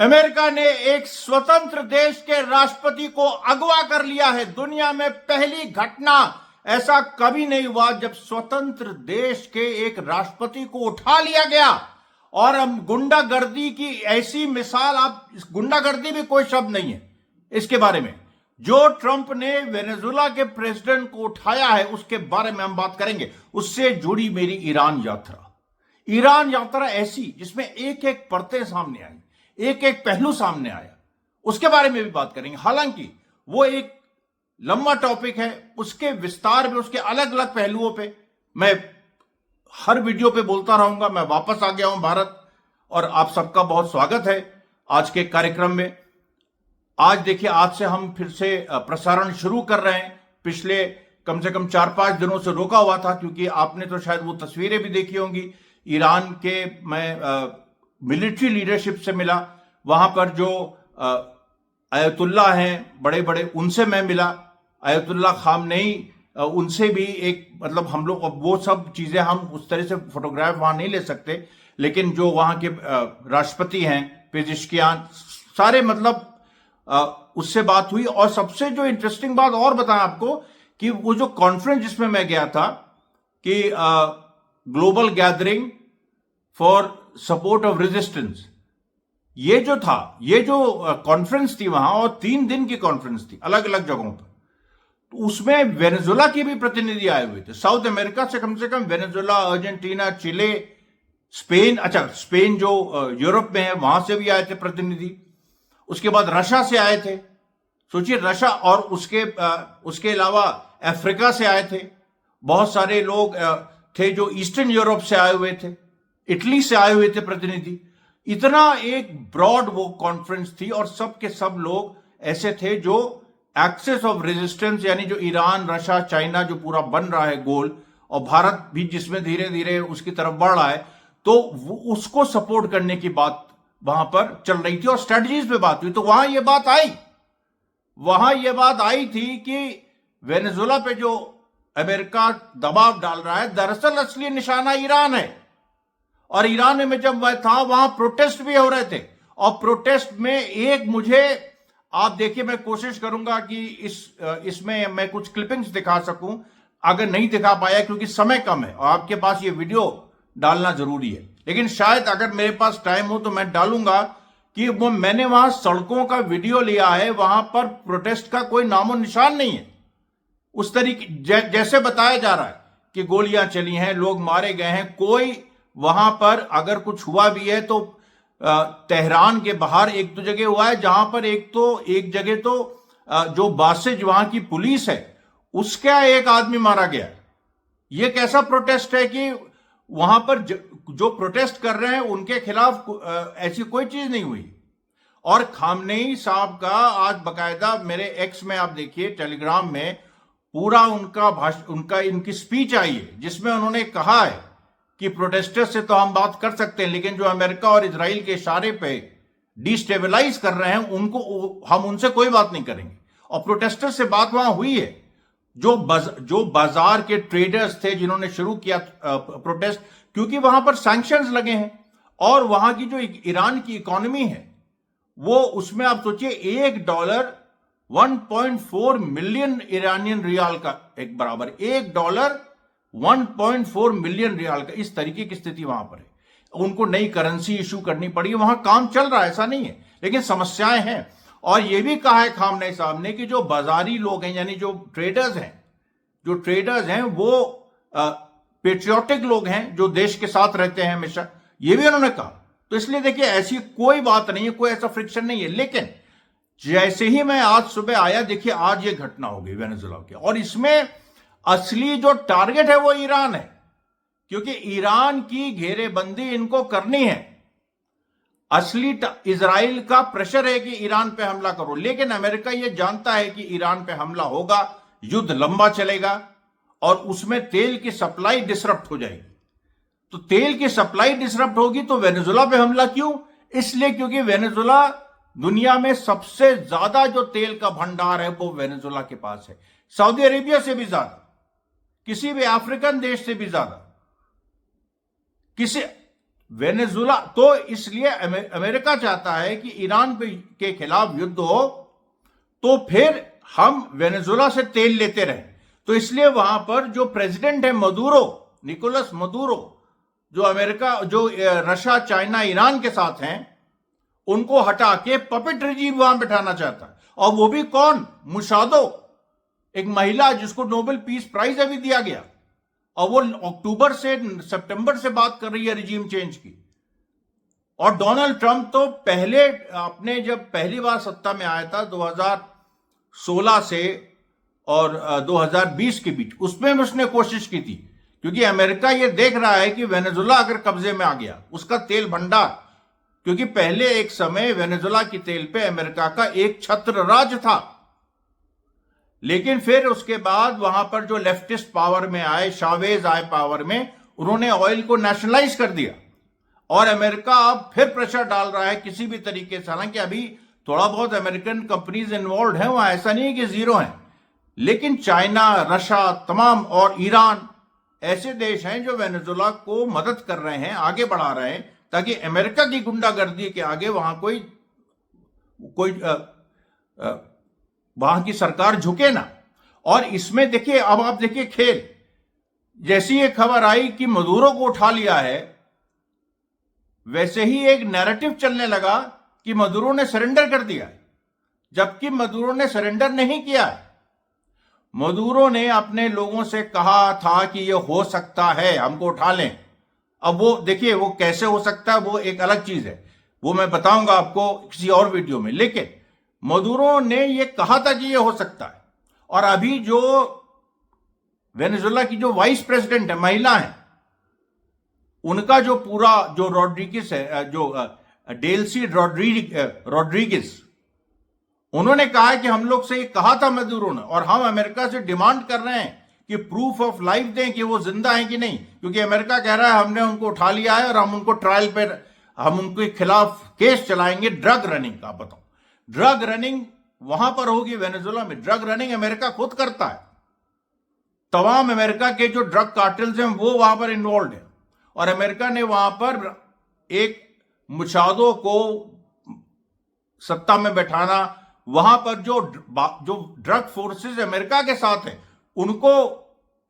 America ने एक स्वतंत्र देश के राष्ट्रपति को अगवा कर लिया है। दुनिया में पहली घटना, ऐसा कभी नहीं हुआ जब स्वतंत्र देश के एक राष्ट्रपति को उठा लिया गया। और हम गुंडागर्दी की ऐसी मिसाल, आप गुंडागर्दी भी कोई शब्द नहीं है इसके बारे में। जो ट्रंप ने वेनेजुला के प्रेसिडेंट को उठाया है उसके बारे में हम बात करेंगे। उससे जुड़ी मेरी ईरान यात्रा ऐसी जिसमें एक एक परतें सामने आई, एक एक पहलू सामने आया, उसके बारे में भी बात करेंगे। हालांकि वो एक लंबा टॉपिक है, उसके विस्तार में, उसके अलग अलग पहलुओं पे मैं हर वीडियो पे बोलता रहूंगा। मैं वापस आ गया हूं भारत और आप सबका बहुत स्वागत है आज के कार्यक्रम में। आज देखिए, आज से हम फिर से प्रसारण शुरू कर रहे हैं। पिछले कम से कम 4-5 दिनों से रोका हुआ था क्योंकि आपने तो शायद वो तस्वीरें भी देखी होंगी। ईरान के मैं मिलिट्री लीडरशिप से मिला, वहां पर जो अयतुल्ला हैं बड़े बड़े, उनसे मैं मिला। अयतुल्ला खामनेई, उनसे भी एक मतलब हम लोग, वो सब चीजें हम उस तरह से फोटोग्राफ वहां नहीं ले सकते, लेकिन जो वहां के राष्ट्रपति हैं पेजिशकियान, सारे मतलब उससे बात हुई। और सबसे जो इंटरेस्टिंग बात और बताएं आपको कि वो जो कॉन्फ्रेंस जिसमें मैं गया था कि global gathering for support of resistance, ये जो था, ये जो कॉन्फ्रेंस थी वहां, और 3 दिन की कॉन्फ्रेंस थी अलग अलग जगहों पर, तो उसमें वेनेजुला के भी प्रतिनिधि आए हुए थे। साउथ अमेरिका से कम वेनेजुला, अर्जेंटीना, चिले, स्पेन, अच्छा स्पेन जो यूरोप में है वहां से भी आए थे प्रतिनिधि। उसके बाद रशिया से आए थे, सोचिए रशिया, और उसके अलावा अफ्रीका से आए थे। बहुत सारे लोग थे जो ईस्टर्न यूरोप से आए हुए थे, इटली से आए हुए थे प्रतिनिधि। इतना एक ब्रॉड वो कॉन्फ्रेंस थी और सब के सब लोग ऐसे थे जो एक्सेस ऑफ रेजिस्टेंस, यानी जो ईरान, रशिया, चाइना जो पूरा बन रहा है गोल, और भारत भी जिसमें धीरे धीरे उसकी तरफ बढ़ रहा है, तो उसको सपोर्ट करने की बात वहां पर चल रही थी और स्ट्रेटजीज पे बात हुई। तो वहां ये बात आई थी कि वेनेजुला पे जो अमेरिका दबाव डाल रहा है, दरअसल असली निशाना ईरान है। और ईरान में जब मैं था वहां प्रोटेस्ट भी हो रहे थे, और प्रोटेस्ट में एक, मुझे आप देखिए, मैं कोशिश करूंगा कि इसमें मैं कुछ क्लिपिंग्स दिखा सकूं, अगर नहीं दिखा पाया क्योंकि समय कम है और आपके पास ये वीडियो डालना जरूरी है, लेकिन शायद अगर मेरे पास टाइम हो तो मैं डालूंगा कि वो मैंने वहां सड़कों का वीडियो लिया है, वहां पर प्रोटेस्ट का कोई नामो निशान नहीं है। उस तरीके जैसे बताया जा रहा है कि गोलियां चली हैं, लोग मारे गए हैं, कोई वहां पर अगर कुछ हुआ भी है तो तेहरान के बाहर एक दो जगह हुआ है, जहां पर एक जगह तो जो बासिज वहां की पुलिस है उसका एक आदमी मारा गया। ये कैसा प्रोटेस्ट है कि वहां पर जो प्रोटेस्ट कर रहे हैं उनके खिलाफ ऐसी कोई चीज नहीं हुई। और खामनेई साहब का आज बकायदा मेरे एक्स में आप देखिए, टेलीग्राम में पूरा इनकी स्पीच आई है जिसमें उन्होंने कहा है कि प्रोटेस्टर से तो हम बात कर सकते हैं, लेकिन जो अमेरिका और इजराइल के इशारे पे डिस्टेबलाइज कर रहे हैं हम उनसे कोई बात नहीं करेंगे। और प्रोटेस्टर से बात वहां हुई है, जो बाजार के ट्रेडर्स थे जिन्होंने शुरू किया प्रोटेस्ट, क्योंकि वहां पर सैंक्शंस लगे हैं और वहां की जो ईरान की इकोनॉमी है वो, उसमें आप सोचिए $1 1.4 मिलियन ईरानियन रियाल का एक बराबर, $1 1.4 मिलियन रियाल का, इस तरीके की स्थिति वहां पर है। उनको नई करेंसी इशू करनी पड़ी। वहां काम चल रहा है, ऐसा नहीं है, लेकिन समस्याएं हैं। और यह भी कहा है खामनेई साहब ने कि जो बाजारी लोग हैं, यानी जो ट्रेडर्स हैं वो पेट्रियोटिक लोग हैं जो देश के साथ रहते हैं हमेशा, ये भी उन्होंने कहा। तो इसलिए देखिए, ऐसी कोई बात नहीं है, कोई ऐसा फ्रिक्शन नहीं है। लेकिन जैसे ही मैं आज सुबह आया, देखिए आज ये घटना हो गई वेनेजुला की, और इसमें असली जो टारगेट है वो ईरान है, क्योंकि ईरान की घेरेबंदी इनको करनी है। असली इजराइल का प्रेशर है कि ईरान पे हमला करो, लेकिन अमेरिका ये जानता है कि ईरान पे हमला होगा, युद्ध लंबा चलेगा और उसमें तेल की सप्लाई डिसरप्ट हो जाएगी। तो तेल की सप्लाई डिसरप्ट होगी तो वेनेजुला पे हमला क्यों? इसलिए क्योंकि वेनेजुला दुनिया में सबसे ज्यादा जो तेल का भंडार है वो वेनेजुला के पास है, सऊदी अरेबिया से भी ज्यादा, किसी भी अफ्रीकन देश से भी ज्यादा। वेनेजुला तो इसलिए अमेरिका चाहता है कि ईरान के खिलाफ युद्ध हो तो फिर हम वेनेजुला से तेल लेते रहे। तो इसलिए वहां पर जो प्रेसिडेंट है मदुरो, निकोलस मदुरो, जो रशिया, चाइना, ईरान के साथ हैं, उनको हटा के पपेट रिजीम वहां बैठाना चाहता है। और वो भी कौन? मुशादो, एक महिला जिसको नोबेल पीस प्राइज अभी दिया गया, और वो अक्टूबर से सितंबर से बात कर रही है रिजीम चेंज की। और डोनाल्ड ट्रंप तो पहले अपने जब पहली बार सत्ता में आया था 2016 से और 2020 के बीच, उसमें भी उसने कोशिश की थी, क्योंकि अमेरिका ये देख रहा है कि वेनेजुला अगर कब्जे में आ गया, उसका तेल भंडार, क्योंकि पहले एक समय वेनेजुला की तेल पे अमेरिका का एक छत्र राज था, लेकिन फिर उसके बाद वहां पर जो लेफ्टिस्ट पावर में आए, शावेज आए पावर में, उन्होंने ऑयल को नेशनलाइज कर दिया। और अमेरिका अब फिर प्रेशर डाल रहा है किसी भी तरीके से, हालांकि अभी थोड़ा बहुत अमेरिकन कंपनीज इन्वॉल्व हैं वहां, ऐसा नहीं है कि जीरो है, लेकिन चाइना, रशिया, तमाम और ईरान ऐसे देश हैं जो वेनेजुला को मदद कर रहे हैं, आगे बढ़ा रहे हैं, ताकि अमेरिका की गुंडागर्दी के आगे वहां कोई वहां की सरकार झुके ना। और इसमें देखिए, अब आप देखिए खेल, जैसी ये खबर आई कि मदुरो को उठा लिया है, वैसे ही एक नैरेटिव चलने लगा कि मदुरो ने सरेंडर कर दिया, जबकि मदुरो ने सरेंडर नहीं किया है। मदुरो ने अपने लोगों से कहा था कि ये हो सकता है, हमको उठा लें। अब वो देखिए, वो कैसे हो सकता है वो एक अलग चीज है, वो मैं बताऊंगा आपको किसी और वीडियो में। लेकिन मदुरो ने ये कहा था कि ये हो सकता है। और अभी जो वेनेजुला की जो वाइस प्रेसिडेंट है, महिला है, उनका जो पूरा जो रॉड्रिगिस है, जो डेल्सी रॉड्रिगिस, उन्होंने कहा कि हम लोग से ये कहा था मदुरो ने, और हम अमेरिका से डिमांड कर रहे हैं कि प्रूफ ऑफ लाइफ दें कि वो जिंदा है कि नहीं, क्योंकि अमेरिका कह रहा है हमने उनको उठा लिया है और हम उनको ट्रायल पे, हम उनके खिलाफ केस चलाएंगे ड्रग रनिंग का। बताओ, ड्रग रनिंग वहां पर होगी वेनेजुला में? ड्रग रनिंग अमेरिका खुद करता है, तमाम अमेरिका के जो ड्रग कार्टेल्स हैं वो वहां पर इन्वॉल्व है। और अमेरिका ने वहां पर एक मुशादो को सत्ता में बैठाना, वहां पर जो ड्रग फोर्सेस अमेरिका के साथ है उनको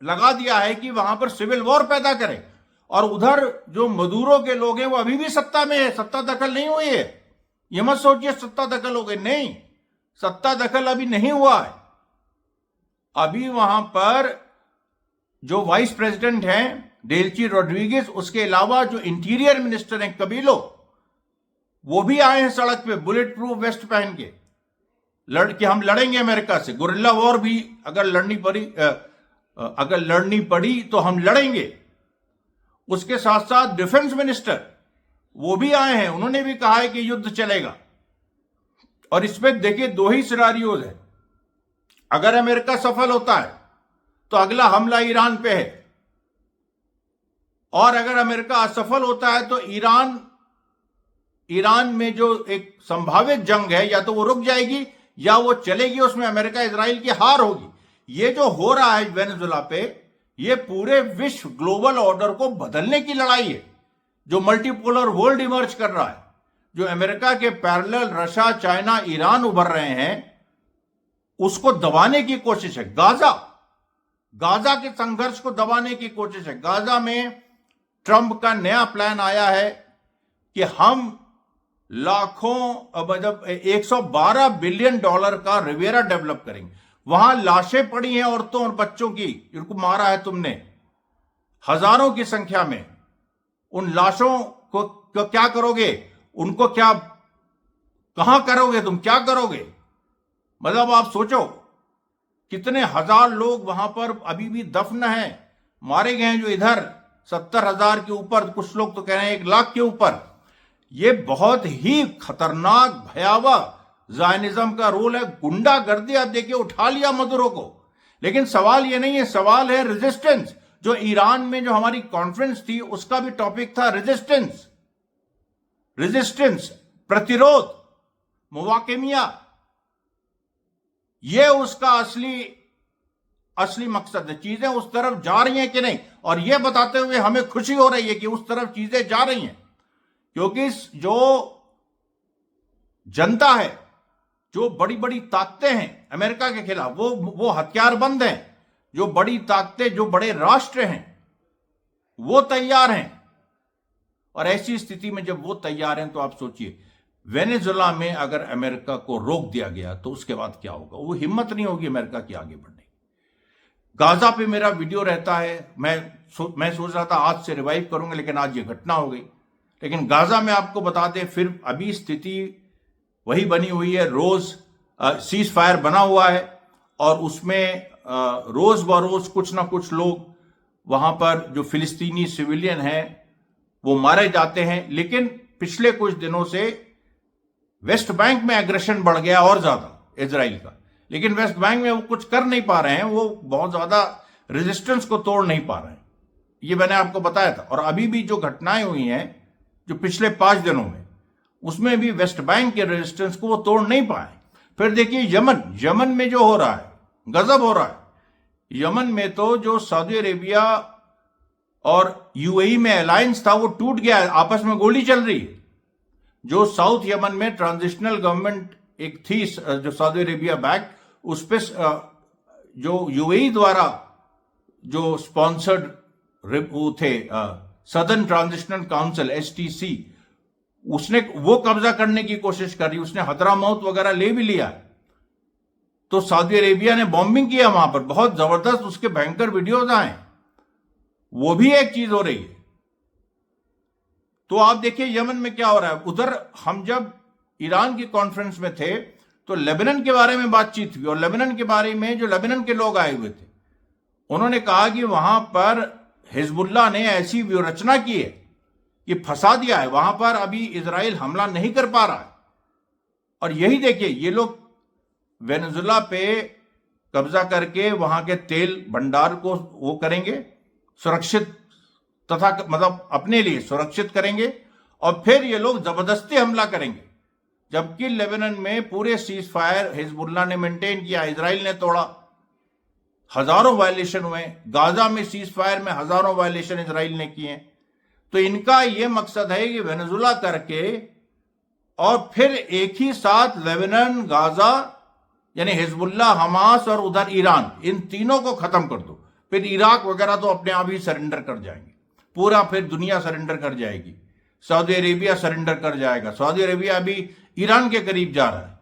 लगा दिया है कि वहां पर सिविल वॉर पैदा करें। और उधर जो मदुरो के लोग हैं वो अभी भी सत्ता में है, सत्ता दखल नहीं हुई है। ये मत सोचिए सत्ता दखल हो गई, नहीं, सत्ता दखल अभी नहीं हुआ है। अभी वहां पर जो वाइस प्रेसिडेंट हैं डेल्सी रॉड्रिगिस, उसके अलावा जो इंटीरियर मिनिस्टर हैं कबीलो, वो भी आए हैं सड़क पे बुलेट प्रूफ वेस्ट पहन के, कि हम लड़ेंगे अमेरिका से, गुरिल्ला वॉर भी अगर लड़नी पड़ी तो हम लड़ेंगे। उसके साथ साथ डिफेंस मिनिस्टर वो भी आए हैं, उन्होंने भी कहा है कि युद्ध चलेगा। और इसमें देखिए दो ही सिनारियोज है, अगर अमेरिका सफल होता है तो अगला हमला ईरान पे है, और अगर अमेरिका असफल होता है तो ईरान में जो एक संभावित जंग है, या तो वो रुक जाएगी या वो चलेगी, उसमें अमेरिका इजराइल की हार होगी। ये जो हो रहा है वेनेजुला पे, ये पूरे विश्व ग्लोबल ऑर्डर को बदलने की लड़ाई है, जो मल्टीपोलर वर्ल्ड इमर्ज कर रहा है, जो अमेरिका के पैरेलल रशिया, चाइना, ईरान उभर रहे हैं, उसको दबाने की कोशिश है। गाजा के संघर्ष को दबाने की कोशिश है। गाजा में ट्रंप का नया प्लान आया है कि हम लाखों, मतलब 112 बिलियन डॉलर का रिवेरा डेवलप करेंगे। वहां लाशें पड़ी हैं औरतों और बच्चों की, जिनको मारा है तुमने हजारों की संख्या में। उन लाशों को क्या करोगे? उनको क्या, कहां करोगे तुम, क्या करोगे? मतलब आप सोचो कितने हजार लोग वहां पर अभी भी दफन हैं, मारे गए हैं, जो इधर 70,000 के ऊपर, कुछ लोग तो कह रहे हैं 1 लाख के ऊपर। ये बहुत ही खतरनाक, भयावह ज़ायनिज्म का रोल है, गुंडागर्दी। आप देखिए, उठा लिया मदुरो को, लेकिन सवाल ये नहीं है, सवाल है रेजिस्टेंस। जो ईरान में जो हमारी कॉन्फ्रेंस थी उसका भी टॉपिक था रेजिस्टेंस, प्रतिरोध, मुवाकिमिया। ये उसका असली मकसद है। चीजें उस तरफ जा रही हैं कि नहीं, और यह बताते हुए हमें खुशी हो रही है कि उस तरफ चीजें जा रही हैं। क्योंकि जो जनता है, जो बड़ी बड़ी ताकतें हैं अमेरिका के खिलाफ, वो हथियारबंद हैं। जो बड़ी ताकतें, जो बड़े राष्ट्र हैं, वो तैयार हैं। और ऐसी स्थिति में जब वो तैयार हैं, तो आप सोचिए वेनेजुएला में अगर अमेरिका को रोक दिया गया तो उसके बाद क्या होगा। वो हिम्मत नहीं होगी अमेरिका की आगे बढ़ने। गाजा पे मेरा वीडियो रहता है, मैं सोच रहा था आज से रिवाइव करूंगा, लेकिन आज ये घटना हो गई। लेकिन गाजा में आपको बता दें, फिर अभी स्थिति वही बनी हुई है। रोज सीज फायर बना हुआ है और उसमें रोज ब रोज कुछ ना कुछ लोग वहां पर जो फिलिस्तीनी सिविलियन हैं वो मारे जाते हैं। लेकिन पिछले कुछ दिनों से वेस्ट बैंक में एग्रेशन बढ़ गया और ज्यादा इजराइल का। लेकिन वेस्ट बैंक में वो कुछ कर नहीं पा रहे हैं, वो बहुत ज्यादा रेजिस्टेंस को तोड़ नहीं पा रहे हैं। ये मैंने आपको बताया था। और अभी भी जो घटनाएं हुई हैं जो पिछले 5 दिनों में, उसमें भी वेस्ट बैंक के रेजिस्टेंस को वो तोड़ नहीं पाए। फिर देखिए यमन में जो हो रहा है, गजब हो रहा है। यमन में तो जो सऊदी अरेबिया और यूएई में अलायंस था वो टूट गया है, आपस में गोली चल रही है। जो साउथ यमन में ट्रांजिशनल गवर्नमेंट एक थी जो सऊदी अरेबिया बैक, उस पे जो यूएई द्वारा जो स्पॉन्सर्ड वो थे सदर्न ट्रांजिशनल काउंसिल एसटीसी, उसने वो कब्जा करने की कोशिश कर रही, उसने हदरामौत वगैरह ले भी लिया। तो सऊदी अरेबिया ने बॉम्बिंग किया वहां पर, बहुत जबरदस्त उसके भयंकर वीडियोज आए। वो भी एक चीज हो रही है। तो आप देखिए यमन में क्या हो रहा है। उधर हम जब ईरान की कॉन्फ्रेंस में थे तो लेबनान के बारे में बातचीत हुई, और लेबनान के बारे में जो लेबनान के लोग आए हुए थे उन्होंने कहा कि वहां पर हिजबुल्लाह ने ऐसी व्यूहरचना की है कि फंसा दिया है, वहां पर अभी इजराइल हमला नहीं कर पा रहा है। और यही देखिए ये लोग वेनेजुएला पे कब्जा करके वहां के तेल भंडार को वो करेंगे सुरक्षित, तथा मतलब अपने लिए सुरक्षित करेंगे, और फिर ये लोग जबरदस्ती हमला करेंगे। जबकि लेबनान में पूरे सीज फायर हिजबुल्लाह ने मेंटेन किया, इजराइल ने तोड़ा, हजारों वायलेशन हुए। गाजा में सीज फायर में हजारों वायलेशन इजराइल ने किए। तो इनका यह मकसद है कि वेनेजुएला करके और फिर एक ही साथ लेबनान, गाजा यानी हिजबुल्लाह, हमास और उधर ईरान, इन तीनों को खत्म कर दो। फिर इराक वगैरह तो अपने आप ही सरेंडर कर जाएंगे, पूरा फिर दुनिया सरेंडर कर जाएगी। सऊदी अरेबिया सरेंडर कर जाएगा। सऊदी अरेबिया अभी ईरान के करीब जा रहा है,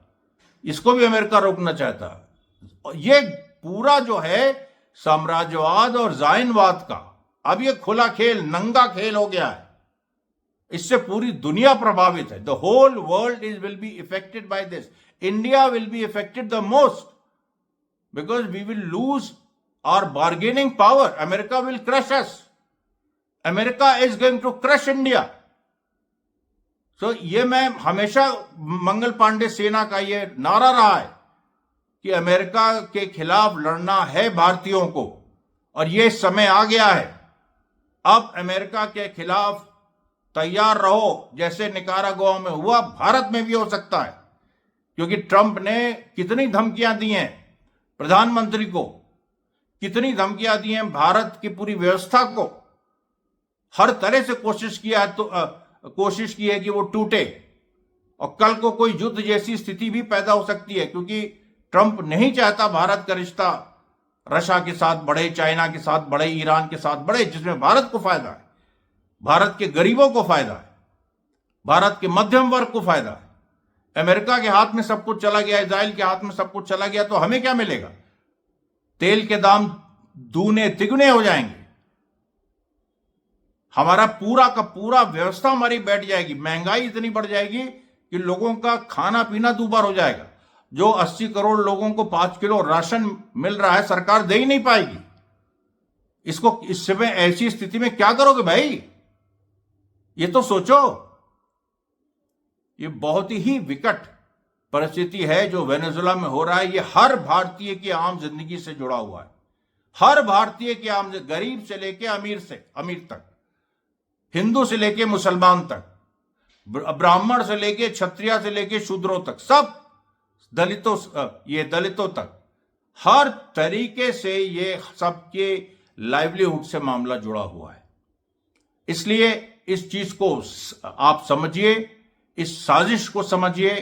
इसको भी अमेरिका रोकना चाहता है। ये पूरा जो है साम्राज्यवाद और जायनवाद का अब ये खुला खेल, नंगा खेल हो गया है। इससे पूरी दुनिया प्रभावित है। The whole world will be affected by this. India will be affected the most because we will lose our bargaining power. America will crush us. America is going to crush India. So ये मैं हमेशा मंगल पांडे सेना का ये नारा रहा है कि अमेरिका के खिलाफ लड़ना है भारतीयों को, और ये समय आ गया है। अब अमेरिका के खिलाफ तैयार रहो। जैसे निकारागुआ में हुआ, भारत में भी हो सकता है, क्योंकि ट्रंप ने कितनी धमकियां दी हैं प्रधानमंत्री को, कितनी धमकियां दी हैं भारत की पूरी व्यवस्था को। हर तरह से कोशिश किया है, तो कोशिश की है कि वो टूटे, और कल को कोई युद्ध जैसी स्थिति भी पैदा हो सकती है, क्योंकि ट्रंप नहीं चाहता भारत का रिश्ता रशिया के साथ बढ़े, चाइना के साथ बढ़े, ईरान के साथ बढ़े, जिसमें भारत को फायदा है, भारत के गरीबों को फायदा है, भारत के मध्यम वर्ग को फायदा है। अमेरिका के हाथ में सब कुछ चला गया, इजराइल के हाथ में सब कुछ चला गया, तो हमें क्या मिलेगा? तेल के दाम दूने तिगुने हो जाएंगे, हमारा पूरा का पूरा व्यवस्था हमारी बैठ जाएगी, महंगाई इतनी बढ़ जाएगी कि लोगों का खाना पीना दूभर हो जाएगा। जो 80 करोड़ लोगों को 5 किलो राशन मिल रहा है, सरकार दे ही नहीं पाएगी इसको। इस समय ऐसी स्थिति में क्या करोगे भाई? ये तो सोचो। ये बहुत ही विकट परिस्थिति है जो वेनेजुएला में हो रहा है। ये हर भारतीय की आम जिंदगी से जुड़ा हुआ है। हर भारतीय की आम, गरीब से लेके अमीर तक, हिंदू से लेके मुसलमान तक, ब्राह्मण से लेके क्षत्रिय से लेके शूद्रों तक, सब दलितों तक, हर तरीके से ये सबके लाइवलीहुड से मामला जुड़ा हुआ है। इसलिए इस चीज को आप समझिए, इस साजिश को समझिए।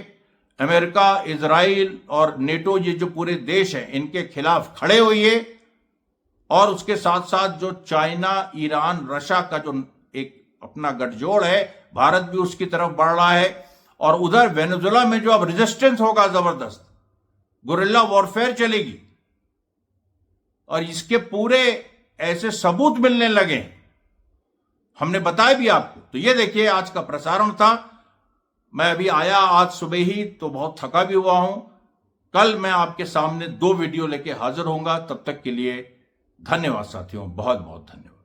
अमेरिका, इजराइल और नेटो, ये जो पूरे देश हैं, इनके खिलाफ खड़े होइए। और उसके साथ साथ जो चाइना, ईरान, रशिया का जो एक अपना गठजोड़ है, भारत भी उसकी तरफ बढ़ रहा है। और उधर वेनेजुएला में जो अब रेजिस्टेंस होगा, जबरदस्त गुरिल्ला वॉरफेयर चलेगी, और इसके पूरे ऐसे सबूत मिलने लगे, हमने बताया भी आपको। तो ये देखिए, आज का प्रसारण था। मैं अभी आया आज सुबह ही, तो बहुत थका भी हुआ हूं। कल मैं आपके सामने 2 वीडियो लेके हाजिर होऊंगा। तब तक के लिए धन्यवाद साथियों, बहुत बहुत धन्यवाद।